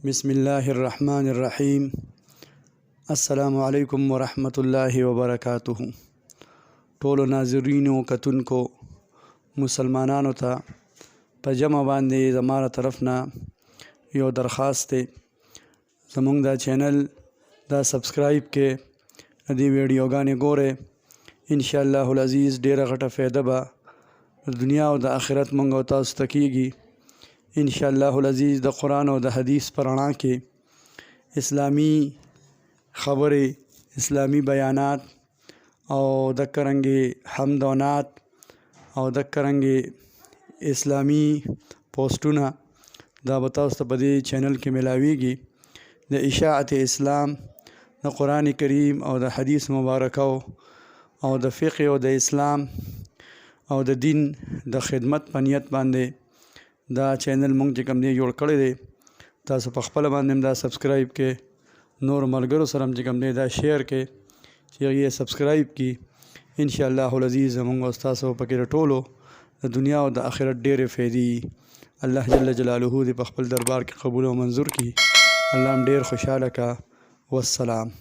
بسم الله الرحمن الرحیم. السلام علیکم ورحمۃ اللہ وبرکاتہ. ټولو ناظرینو کتونکو مسلمانانو ته په جمع باندې زما طرف نه یو درخواست دی، زمونږ دا چینل دا سبسکرایب کې دې ویډیوګانې ګورئ. انشاءالله العزیز ډیره غټه فایده به د دنیا او د آخرت مونږ او تاسو ته کیږي. انشاءالله العزیز د قرآن او د حدیث په رڼا کې اسلامی خبرې، اسلامی بیانات او دکرنګې حمد و نعت او دکرنګې اسلامی پوسټونه دا به تاسو ته په دې چینل کې ملاویږي. د اشاعت اسلام، د قرآن کریم او د حدیث مبارکو او د فقه او د اسلام او د دین د خدمت په نیت باندې دا چینل مونږ چې کوم دی جوړ کړی دی. تاسو په خپله باندې دا سبسکرایب کې، نور ملګرو سره هم چې کوم دی دا شیر کې چې هغې سبسکرایب کړي. انشاءالله العزیز زمونږ او ستاسو پکې د ټولو د دنیا او د آخرت ډېرې فایدې الله جل جلاله دې په خپل دربار کې قبول او منظور کړي. الله هم ډېر خوشحاله کا. والسلام.